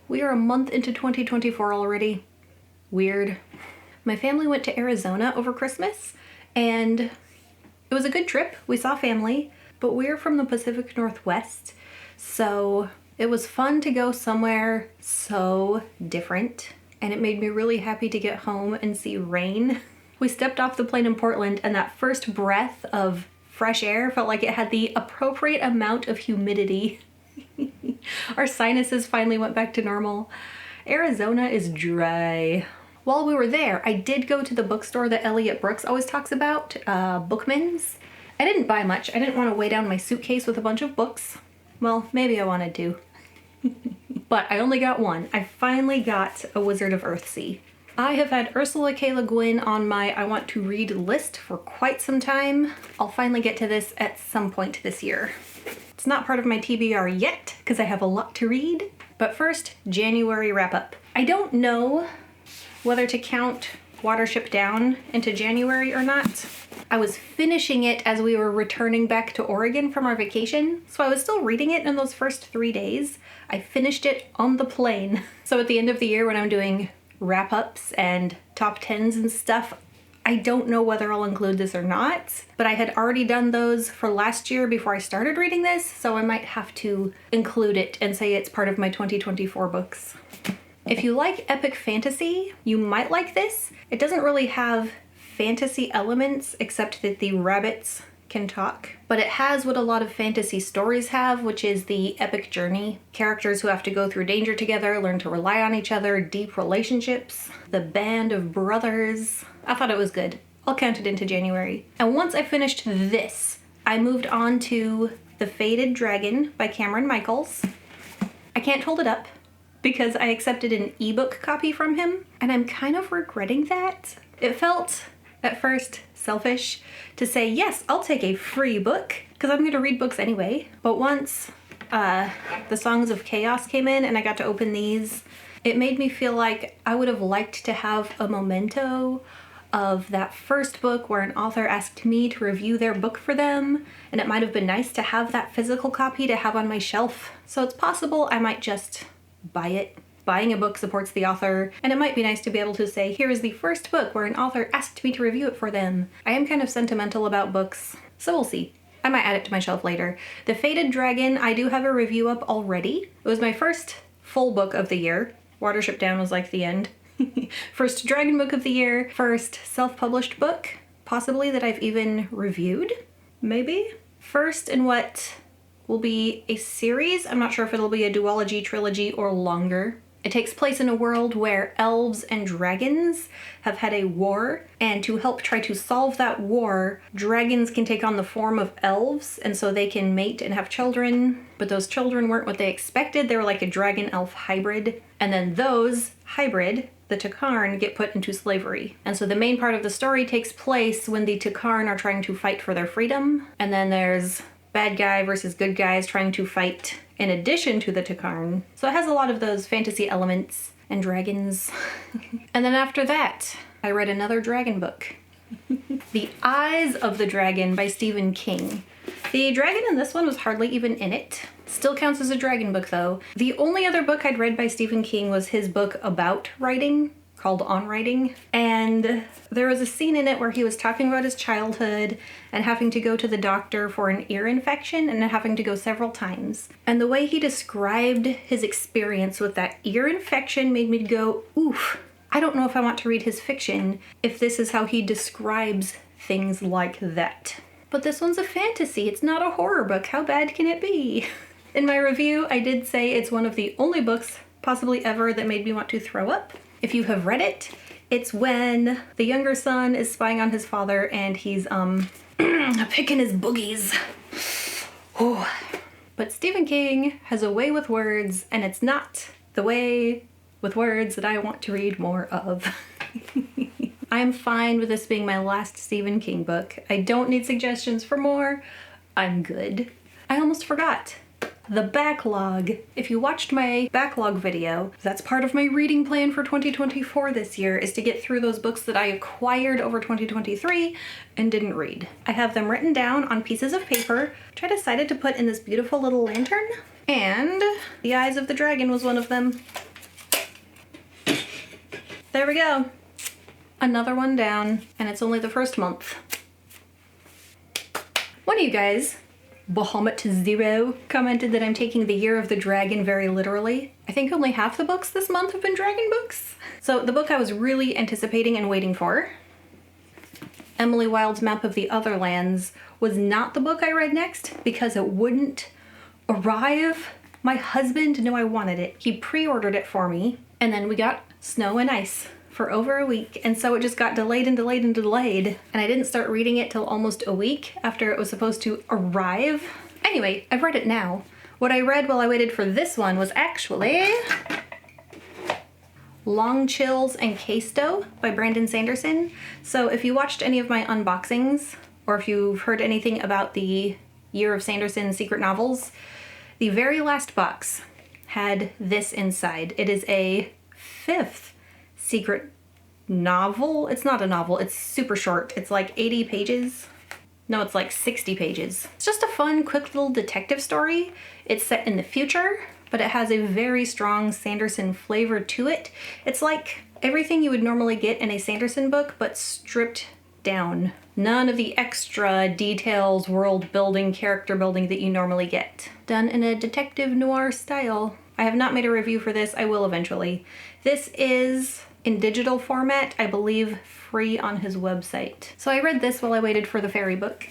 We are a month into 2024 already. Weird. My family went to Arizona over Christmas, and it was a good trip. We saw family, but we're from the Pacific Northwest, so it was fun to go somewhere so different, and it made me really happy to get home and see rain. We stepped off the plane in Portland, and that first breath of fresh air felt like it had the appropriate amount of humidity. Our sinuses finally went back to normal. Arizona is dry. While we were there, I did go to the bookstore that Elliot Brooks always talks about, Bookman's. I didn't buy much. I didn't want to weigh down my suitcase with a bunch of books. Well, maybe I wanted to. But I only got one. I finally got A Wizard of Earthsea. I have had Ursula K. Le Guin on my I want to read list for quite some time. I'll finally get to this at some point this year. It's not part of my TBR yet, because I have a lot to read. But first, January wrap-up. I don't know whether to count Watership Down into January or not. I was finishing it as we were returning back to Oregon from our vacation, so I was still reading it in those first 3 days. I finished it on the plane. So at the end of the year when I'm doing wrap-ups and top 10s and stuff, I don't know whether I'll include this or not, but I had already done those for last year before I started reading this, so I might have to include it and say it's part of my 2024 books. If you like epic fantasy, you might like this. It doesn't really have fantasy elements except that the rabbits can talk, but it has what a lot of fantasy stories have, which is the epic journey. Characters who have to go through danger together, learn to rely on each other, deep relationships, the band of brothers. I thought it was good. I'll count it into January. And once I finished this, I moved on to The Faded Dragon by Cameron Michaels. I can't hold it up because I accepted an ebook copy from him, and I'm kind of regretting that. It felt, at first, selfish to say, yes, I'll take a free book, because I'm going to read books anyway. But once the Songs of Chaos came in and I got to open these, it made me feel like I would have liked to have a memento of that first book where an author asked me to review their book for them, and it might have been nice to have that physical copy to have on my shelf. So it's possible I might just buy it. Buying a book supports the author, and it might be nice to be able to say, here is the first book where an author asked me to review it for them. I am kind of sentimental about books, so we'll see. I might add it to my shelf later. The Faded Dragon, I do have a review up already. It was my first full book of the year. Watership Down was like the end. First dragon book of the year, first self-published book, possibly that I've even reviewed, maybe. First in what will be a series. I'm not sure if it'll be a duology, trilogy, or longer. It takes place in a world where elves and dragons have had a war, and to help try to solve that war, dragons can take on the form of elves, and so they can mate and have children, but those children weren't what they expected. They were like a dragon-elf hybrid, and then those hybrid, the Takarn, get put into slavery. And so the main part of the story takes place when the Takarn are trying to fight for their freedom, and then there's bad guy versus good guys trying to fight in addition to the Takarn. So it has a lot of those fantasy elements and dragons. And then after that, I read another dragon book. The Eyes of the Dragon by Stephen King. The dragon in this one was hardly even in it. Still counts as a dragon book though. The only other book I'd read by Stephen King was his book about writing, called On Writing, and there was a scene in it where he was talking about his childhood and having to go to the doctor for an ear infection and having to go several times. And the way he described his experience with that ear infection made me go, oof, I don't know if I want to read his fiction if this is how he describes things like that. But this one's a fantasy, it's not a horror book, how bad can it be? In my review, I did say it's one of the only books, possibly ever, that made me want to throw up. If you have read it, it's when the younger son is spying on his father and he's picking his boogies. Oh. But Stephen King has a way with words, and it's not the way with words that I want to read more of. I'm fine with this being my last Stephen King book. I don't need suggestions for more. I'm good. I almost forgot. The backlog. If you watched my backlog video, that's part of my reading plan for 2024 this year, is to get through those books that I acquired over 2023 and didn't read. I have them written down on pieces of paper, which I decided to put in this beautiful little lantern, and The Eyes of the Dragon was one of them. there we go. Another one down, and it's only the first month. One of you guys, Bahamut0, commented that I'm taking the Year of the Dragon very literally. I think only half the books this month have been dragon books. So the book I was really anticipating and waiting for, Emily Wilde's Map of the Other Lands, was not the book I read next because it wouldn't arrive. My husband knew I wanted it. He pre-ordered it for me, and then we got snow and ice for over a week, and so it just got delayed and delayed and delayed, and I didn't start reading it till almost a week after it was supposed to arrive. Anyway, I've read it now. What I read while I waited for this one was actually Long Chills and Questo by Brandon Sanderson. So if you watched any of my unboxings, or if you've heard anything about the Year of Sanderson secret novels, the very last box had this inside. It is a 5th secret novel. It's not a novel, it's super short. It's like 80 pages. No, it's like 60 pages. It's just a fun, quick little detective story. It's set in the future, but it has a very strong Sanderson flavor to it. It's like everything you would normally get in a Sanderson book, but stripped down. None of the extra details, world building, character building that you normally get. Done in a detective noir style. I have not made a review for this, I will eventually. This is in digital format, I believe free on his website. So I read this while I waited for the fairy book.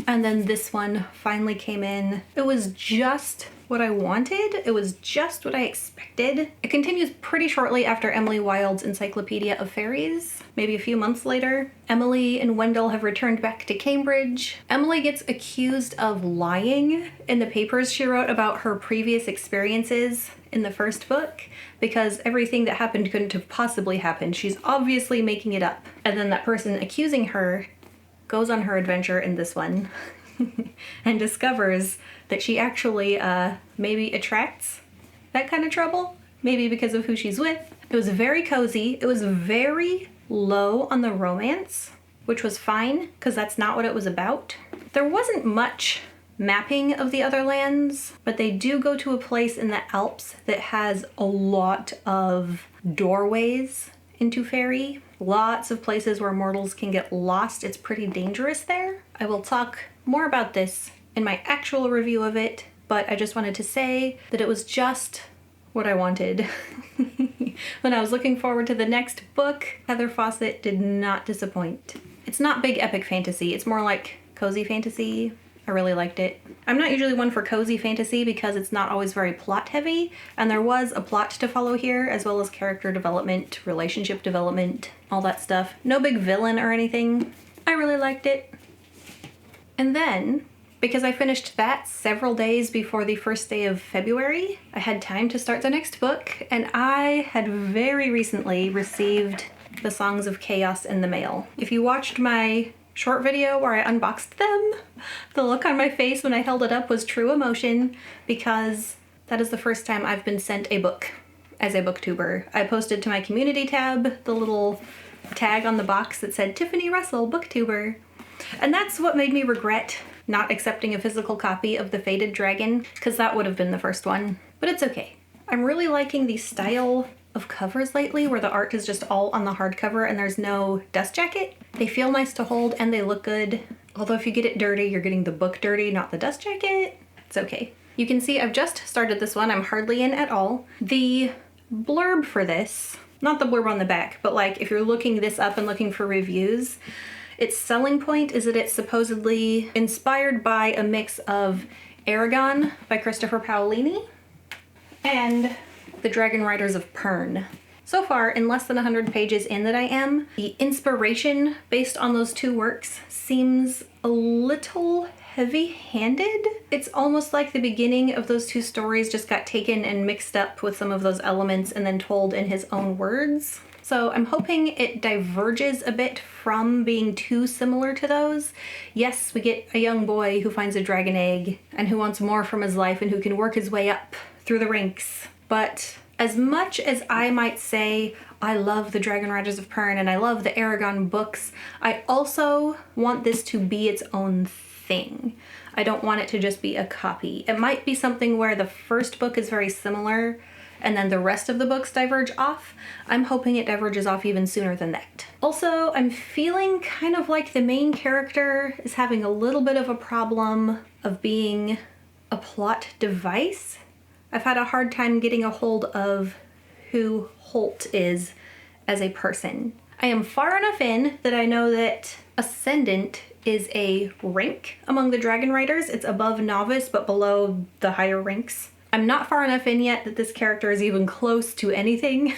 And then this one finally came in. It was just what I wanted. It was just what I expected. It continues pretty shortly after Emily Wilde's Encyclopedia of Fairies, maybe a few months later. Emily and Wendell have returned back to Cambridge. Emily gets accused of lying in the papers she wrote about her previous experiences in the first book, because everything that happened couldn't have possibly happened. She's obviously making it up. And then that person accusing her goes on her adventure in this one and discovers that she actually maybe attracts that kind of trouble, maybe because of who she's with. It was very cozy. It was very low on the romance, which was fine because that's not what it was about. There wasn't much mapping of the other lands, but they do go to a place in the Alps that has a lot of doorways into fairy. Lots of places where mortals can get lost. It's pretty dangerous there. I will talk more about this in my actual review of it, but I just wanted to say that it was just what I wanted. When I was looking forward to the next book, Heather Fawcett did not disappoint. It's not big epic fantasy, it's more like cozy fantasy. I really liked it. I'm not usually one for cozy fantasy because it's not always very plot heavy, and there was a plot to follow here, as well as character development, relationship development, all that stuff. No big villain or anything. I really liked it. And then, because I finished that several days before the first day of February, I had time to start the next book, and I had very recently received The Songs of Chaos in the mail. If you watched my short video where I unboxed them, the look on my face when I held it up was true emotion, because that is the first time I've been sent a book as a booktuber. I posted to my community tab the little tag on the box that said Tiffany Russell, booktuber. And that's what made me regret not accepting a physical copy of The Faded Dragon, because that would have been the first one. But it's okay. I'm really liking the style of covers lately where the art is just all on the hardcover and there's no dust jacket. They feel nice to hold and they look good. Although if you get it dirty, you're getting the book dirty, not the dust jacket. It's okay. You can see I've just started this one. I'm hardly in at all. The blurb for this, not the blurb on the back, but like if you're looking this up and looking for reviews, its selling point is that it's supposedly inspired by a mix of Aragon by Christopher Paolini and The Dragon Riders of Pern. So far, in less than 100 pages in that I am, the inspiration based on those two works seems a little heavy-handed. It's almost like the beginning of those two stories just got taken and mixed up with some of those elements and then told in his own words. So I'm hoping it diverges a bit from being too similar to those. Yes, we get a young boy who finds a dragon egg and who wants more from his life and who can work his way up through the ranks. But as much as I might say I love the Dragon Riders of Pern and I love the Aragon books, I also want this to be its own thing. I don't want it to just be a copy. It might be something where the first book is very similar and then the rest of the books diverge off. I'm hoping it diverges off even sooner than that. Also, I'm feeling kind of like the main character is having a little bit of a problem of being a plot device. I've had a hard time getting a hold of who Holt is as a person. I am far enough in that I know that Ascendant is a rank among the Dragon Riders. It's above Novice, but below the higher ranks. I'm not far enough in yet that this character is even close to anything.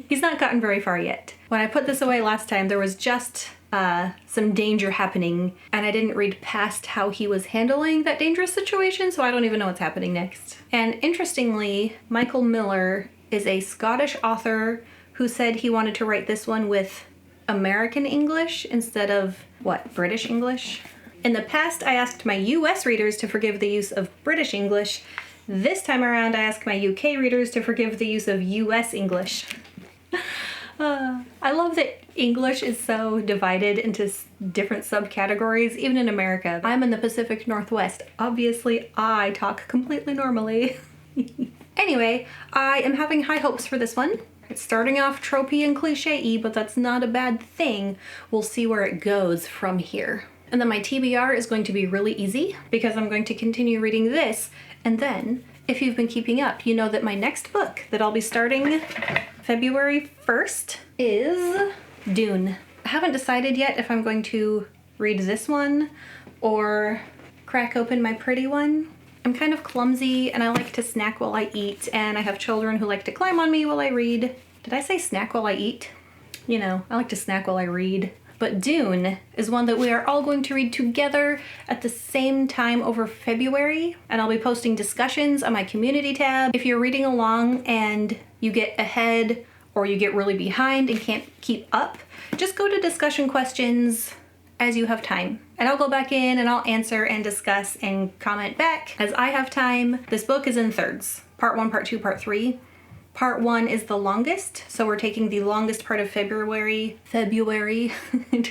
He's not gotten very far yet. When I put this away last time, there was just some danger happening, and I didn't read past how he was handling that dangerous situation, so I don't even know what's happening next. And interestingly, Michael Miller is a Scottish author who said he wanted to write this one with American English instead of, British English? In the past, I asked my US readers to forgive the use of British English. This time around, I ask my UK readers to forgive the use of US English. I love that English is so divided into different subcategories, even in America. I'm in the Pacific Northwest. Obviously, I talk completely normally. Anyway, I am having high hopes for this one. It's starting off tropey and cliche-y, but that's not a bad thing. We'll see where it goes from here. And then my TBR is going to be really easy because I'm going to continue reading this. And then, if you've been keeping up, you know that my next book that I'll be starting February 1st is Dune. I haven't decided yet if I'm going to read this one or crack open my pretty one. I'm kind of clumsy and I like to snack while I eat, and I have children who like to climb on me while I read. Did I say snack while I eat? You know, I like to snack while I read. But Dune is one that we are all going to read together at the same time over February, and I'll be posting discussions on my community tab. If you're reading along and you get ahead or you get really behind and can't keep up, just go to discussion questions as you have time. And I'll go back in and I'll answer and discuss and comment back as I have time. This book is in thirds. Part 1, Part 2, Part 3. Part 1 is the longest, so we're taking the longest part of February to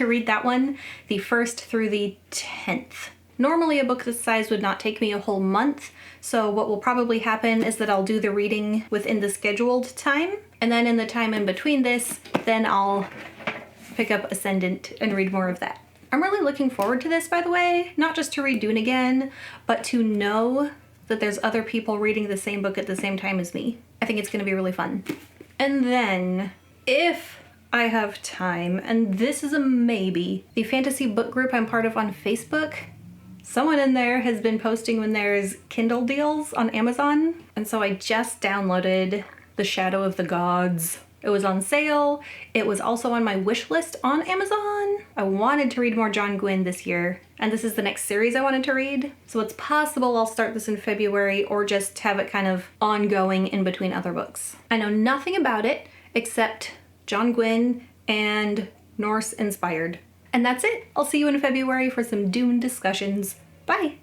read that one, the 1st through the 10th. Normally a book this size would not take me a whole month, so what will probably happen is that I'll do the reading within the scheduled time, and then in the time in between this, then I'll pick up Ascendant and read more of that. I'm really looking forward to this, by the way, not just to read Dune again, but to know that there's other people reading the same book at the same time as me. I think it's gonna be really fun. And then, if I have time, and this is a maybe, the fantasy book group I'm part of on Facebook, someone in there has been posting when there's Kindle deals on Amazon, and so I just downloaded The Shadow of the Gods. It was on sale. It was also on my wish list on Amazon. I wanted to read more John Gwynne this year, and this is the next series I wanted to read. So it's possible I'll start this in February or just have it kind of ongoing in between other books. I know nothing about it except John Gwynne and Norse inspired. And that's it. I'll see you in February for some Dune discussions. Bye!